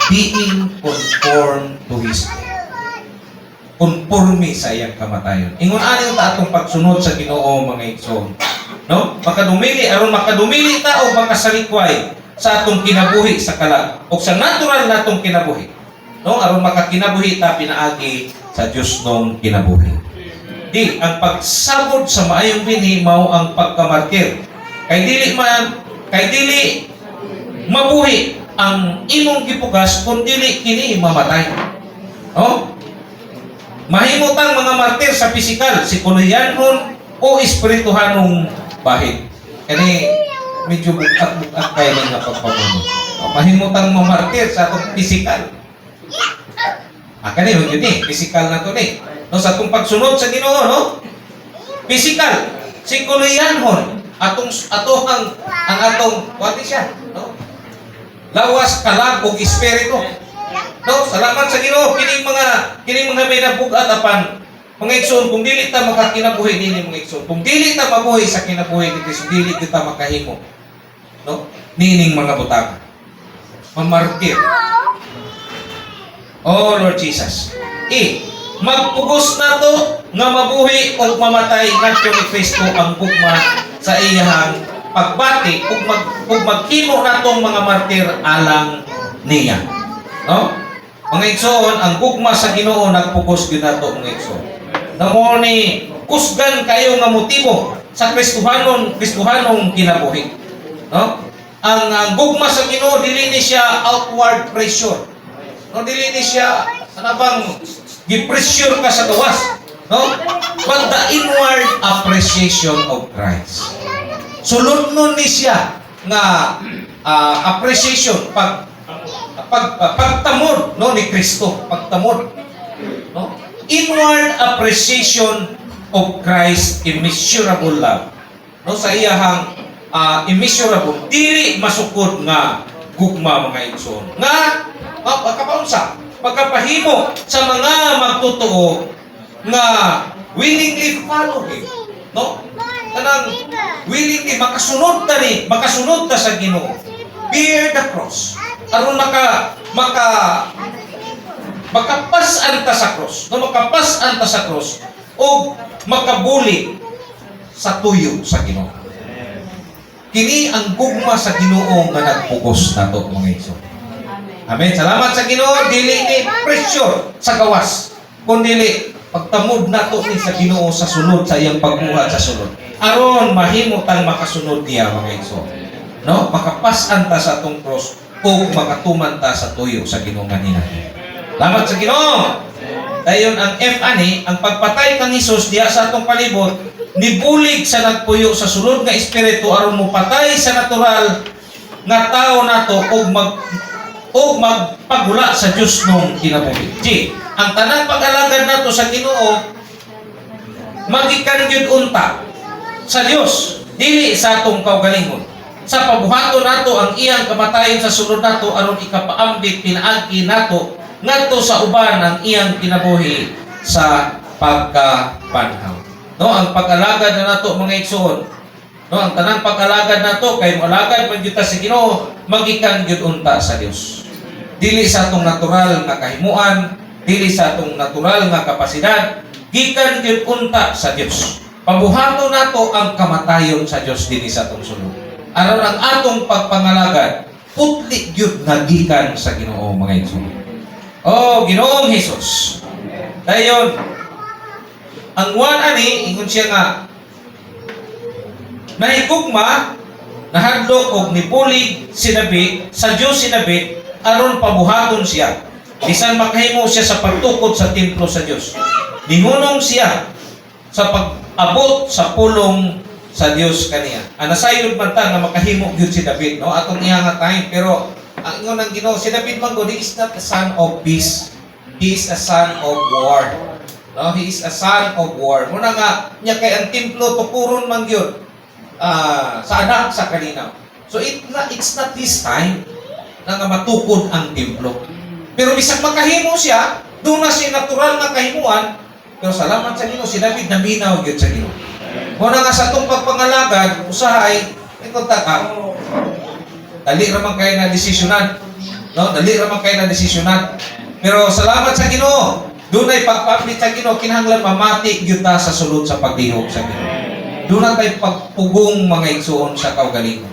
being conformed to His death. Conforme sa iyang kamatayon. Ingon ani ta atong pagsunod sa Ginoo mga igsoon. No? Makadumili aron makadumili ta o makasalikway sa atong kinabuhi sa kalag o sa natural natong kinabuhi. No? Aron makakinabuhi ta pinaagi sa Dios nung kinabuhi. Di ang pagsabot sa maayong binhi mao ang pagkamartir. Kay dili mabuhi ang imong gipugas kun dili kini mamatay. No? Mahimutang mga martir sa pisikal, psikolohiyanhon o espirituhanong bahid. Kani medyo bukat-bukat kayo nga pagpamuno. Mahimutang mga martir sa atong pisikal. Kani yun ni, pisikal na to ni. No, sa atong pagsunod sa Ginoo, no? Pisikal, psikolohiyanhon, ang atong what siya, no? lawas kalag ug espiritu. No, salamat sa Ginoo kining mga may nabugat apan mga igsoon, kung dili ta makakinabuhi nini mga igsoon, kung dili ta mabuhi sa kinabuhi ni Kristo, dili kita makahimo, no? Nining mga butang. Mamartir. Oh Lord Jesus. Magpugos na to nga mabuhi o mamatay ngadto ni Kristo ang gugma sa iyahang pagbati ug maghimo natong mga martir alang niya. No? Mga igsoon, ang gugma sa Ginoo nagpugos gyud nato mga igsoon. Namo ni kusgan kayo nga motibo sa Kristohanong kinabuhi. No? Ang gugma sa Ginoo dili ni siya outward pressure. No, dili ni siya bang gi-pressure ka sa gawas, no? But the inward appreciation of Christ. Sulod nun ni siya nga appreciation pagtamod no ni Kristo, pagtamod, no? Inward appreciation of Christ immeasurable love. No, sa iyahang immeasurable, dili masukod nga gugma mga igsoon. Nga pagkapahimo sa mga magtotoo nga willingly follow Him. No? Kanang willingly makasunod ta sa Ginoo. Bear the cross. Aron makapas-an ta sa cross. No, makapas-an ta sa cross o makabuli sa tuyo sa Ginoo. Kini ang gugma sa Ginoo nga nagpugos nato mga igsoon. Amen. Salamat sa Ginoo, dili ni pressure sa gawas, kundi pagtamod nato ni sa Ginoo sa sunod sa iyang pagbuhat sa sunod. Aron mahimo tang makasunod niya mga igsoon. No? Makapas-an ta sa atong cross o makatuman ta sa tuyo sa Ginoo kanina. Salamat sa Ginoo. Dayon ang ani, ang pagpatay kang Hesus diha sa atong palibot, nibulig sa nagpuyo sa sulod nga espiritu aron mo patay sa natural nga tao nato ug magpagula sa Dios nung kinabuhi. Ang tanang pag-alagad nato sa Ginoo magikan gyud unta sa Dios, dili sa atong kaugalingon. Sa pabuhaton nato ang iyang kamatayon sa sulod nato aron ikapaambit pinaagi nato ngadto sa uban ang iyang kinabuhi sa pagkapanhaw. No, ang pag-alagad na nato mga igsoon, no, ang tanang pag-alagad nato kay moalagad man gyud ta sa Ginoo, magikan gyud unta sa Dios. Dili sa atong natural nga kahimuan, dili sa atong natural nga kapasidad, gikan gyud unta sa Dios. Pabuhaton nato ang kamatayon sa Dios dinhi sa atong sulod. Aron ang atong pagpangalagad putli gyud nga gikan sa Ginoo mga igsoon. Oh, Ginoong Hesus. Dayon ang ani ingon siya nga nahigugma nahadlok og nipulig sinabi sa Dios sinabi aron pabuhaton siya bisan makahimo siya sa pagtukod sa templo sa Dios. Nihunong siya sa pag-abot sa pulong sa Dios kaniya. Nasayod man ta nga makahimo gyud si David, no? Atong iya nga time, pero ang ingon ng Ginoo si David man he is not a son of peace. He is a son of war. No, he is a son of war. Muna nga niya kay ang templo tukuron man gyud sa anak sa kalinaw. So it's not his time na nga matukod ang templo. Pero bisag makahimo siya, doon na siya natural nga kahimuan, pero salamat sa Ginoo si David naminaw gyud sa Ginoo. Muna nga sa itong pagpangalagad, usahay, ikot ka, dali raman kayo na desisyonan. No? Dali raman kayo na desisyonan. Pero salamat sa Ginoo, doon ay pagpaplit sa Ginoo, kinahanglan mamati gyud ta sa sulod sa paglihok sa Ginoo. Doon na tayo pagpugong mga igsoon sa kaugalingon.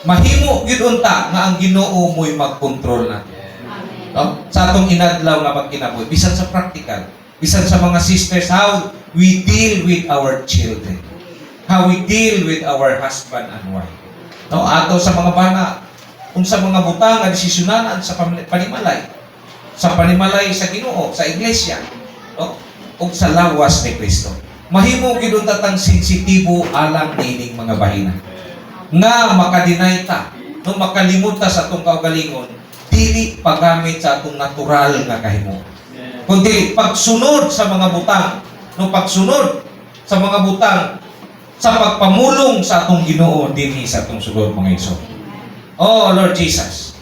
Mahimo gyud unta nga ang Ginoo mo'y magkontrol na. No? Sa atong inadlaw nga magkinabuhi, bisan sa practical, bisan sa mga sisters, how we deal with our children, how we deal with our husband and wife. No, ato sa mga bana, unsa mga butang nga desisyonan sa panimalay, sa Ginoo, sa iglesia, no? Ug sa lawas ni Kristo. Mahimo gyud tatang sensitibo alang nining mga bahina. Nga makadinay ta, no makalimot ta sa atong kaugalingon, dili paggamit sa atong natural nga kahimo. Kundi pagsunod sa mga butang, no pagsunod sa mga butang sa pagpamulong sa atong Ginoo dinhi sa atong sulod mga igsoon. Oh, Lord Jesus.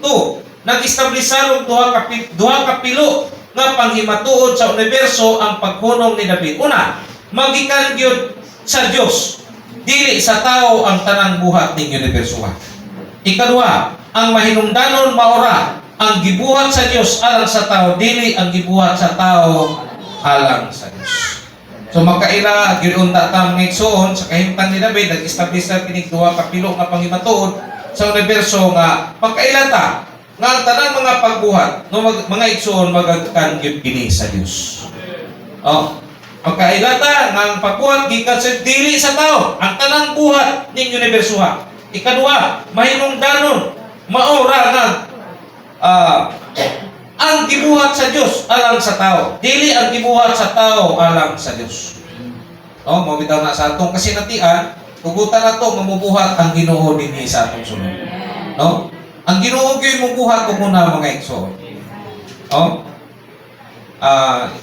2. Nag-establishar og duha ka pilo nga panghimatuod sa universo ang paghunong ni David. Una, magikan gyud sa Dios, dili sa tao ang tanang buhat ning universo. Ikaduha, ang mahinungdanon maora ang gibuhat sa Dios alang sa tao, dili ang gibuhat sa tao alang sa Dios. So makaila gyud unta ta ngigsuon sa kahimtang ni David, nag-establish sa kining duha ka pilo nga panghimatuod sa universo nga makaila ta nga ang tanang mga pagbuhat no mga igsuon magagkan gyud kini sa Dios. Oh, makaila ta nga ang pagbuhat gikan sa dili sa tao, ang tanang buhat ning universo. Ikaduha, mahinungdanon maora nga ang gibuhat sa Dios alang sa tao, dili ang gibuhat sa tao alang sa Dios. No, mo bitaw na sa atong kasinatian, tugutan nato mamubuhat ang Ginoo dinhi sa atong sunod. No? Ang Ginoo gyud mubuhat ko muna mga igsoon. No?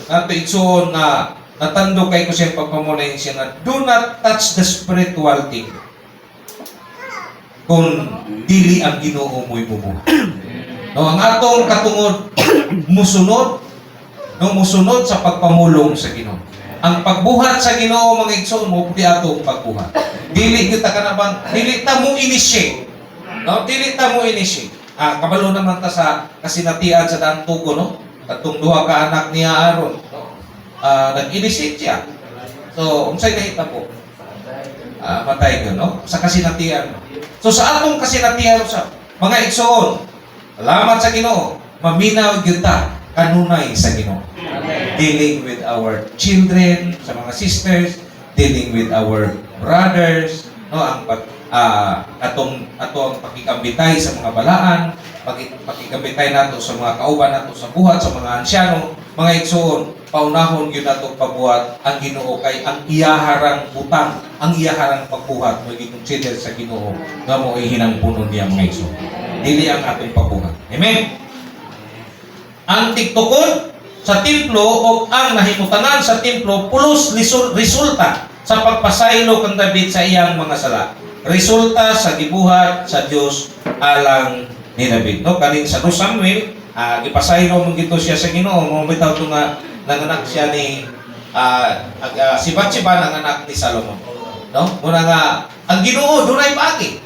Nato igsoon na natando kay ko siya pagpamulay siya na do not touch the spiritual thing kung dili ang Ginoo mo'y mubuhat. No, ang atong katungod musunod sa pagpamulong sa Ginoo. Ang pagbuhat sa Ginoo mga igsoon mo di atong pagbuhat. Dili kita kanabang dili ta mo initiate. No, dili ta mo initiate. Kabalo naman ta sa kasinatian sa daan tugo no. Katong duha ka anak niya Aaron, no. Nag-initiate siya. So, unsay nahita po? Matay ko, no? Sa kasinatian. So, sa atong kasinatian sa mga igsoon, salamat sa Ginoo, maminaw gyud ta kanunay sa Ginoo. Dealing with our children, sa mga sisters, dealing with our brothers, no, ang atong pakikambitay sa mga balaan, pakikambitay nato sa mga kauban nato sa buhat, sa mga ansyano, mga igsoon, paunahon gyud nato pabuhat ang Ginoo kay ang iyaharang butang, ang iyaharang pagbuhat mo gi-consider sa Ginoo nga mo hinangpunon niya mga igsoon. Dili ang atong pagbuhat. Amen. Ang tigtukod sa templo o ang nahimutanan sa templo pulos resulta sa pagpasaylo kang David sa iyang mga sala. Resulta sa gibuhat sa Dios alang ni David. No, kaning sa 2 Samuel, gipasaylo man gito siya sa Ginoo, mo bitaw to nga nanganak siya ni si Bathsheba nanganak ni Solomon. No? Muna nga ang Ginoo dunay paagi.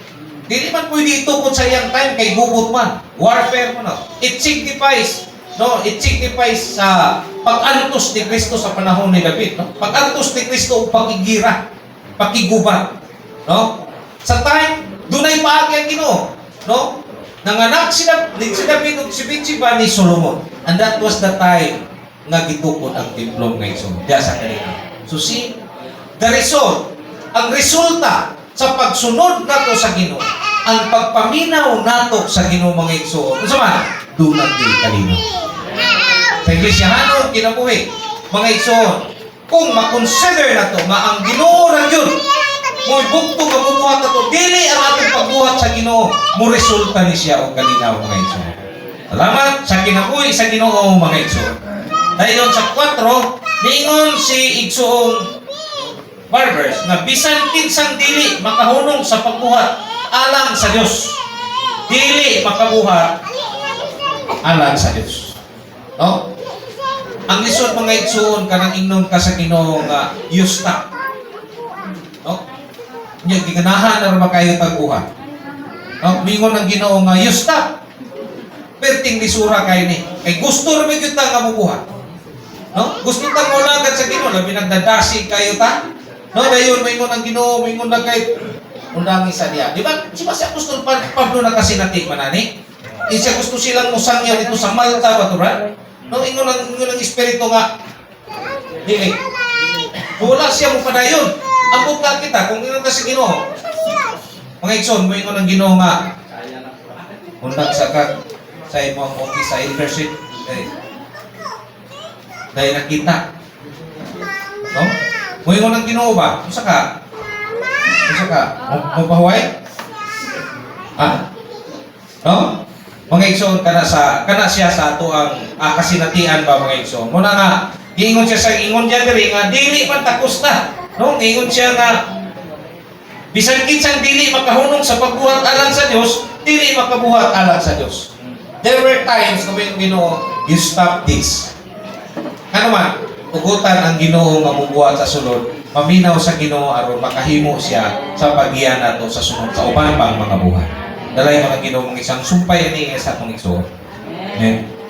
Dili man pwede itukod sa iyang time kay gubat man. Warfare mo no. It signifies sa pag-antos ni Kristo sa panahon ni David, no? Pag-antos ni Kristo og pakigira, pakigubat, no? Sa time dunay paagi ang Ginoo, no? Nanganak si David ug si Bathsheba ni Solomon. And that was the time nga gitukod ang templo ngayon. Diya sa kanila. So see, the result, ang resulta sa pagsunod nato sa Ginoo, ang pagpaminaw nato sa Ginoo mga igsoon. Unsa man? Do not be kalino. Sa iglesyahano kinabuhi, mga igsoon, kung ma-consider nato nga ang Ginoo ra gyud mo'y bugtong nga bubuhat nato, dili ang atong pagbuhat sa Ginoo, mo resulta ni siya og kalinaw mga igsoon. Salamat sa kinabuhi sa Ginoo mga igsoon. Dayon sa 4, niingon si igsoong Barbers na bisan kinsang dili makahunong sa pagbuhat alang sa Dios. Dili makabuhat alang sa Dios. No? Ang lisod mga igsoon kanang ingnon ka sa Ginoo nga you stop. No? Nya giganahan na ra kayo pagbuhat. No? Mingon ang Ginoo nga you stop. Perting lisura kay ni. Kay gusto ra gyud ta nga mubuhat. No? Gusto ta mo lagad sa Ginoo, labi nagdadasi kayo ta. No, dayon mingon ang Ginoo, mingon na kay undangi sa diya. Di ba? Si Pastor Apostol Pablo na kasi natik manani. Siya gusto silang musangyaw dito sa Malta ba to, bro? No, ingon ang espiritu nga dili. Wala siya mo padayon. Ang bukal kita kung ingon ka sa Ginoo. Mga igsoon, mo ingon ang Ginoo nga undag sa imong office sa leadership. Dahil nakita. No? Moingon ang Ginoo ba? Usa ka? Mapahuway? No? Mga igsoon kana siya sa ato ang kasinatian ba mga igsoon. Muna nga giingon siya sa ingon diya diri nga dili man takos na. No? Giingon siya nga bisan kinsang dili makahunong sa pagbuhat alang sa Dios, dili makabuhat alang sa Dios. There were times na may Ginoo, you stop this. Ano man, ugutan ang Ginoo nga mubuhat sa sulod, maminaw sa Ginoo aron makahimo siya sa paggiyan nato sa sunod sa uban pang mga buhat. Dalay mo ang Ginoo mong isang sumpay ani sa atong igsoon. Amen.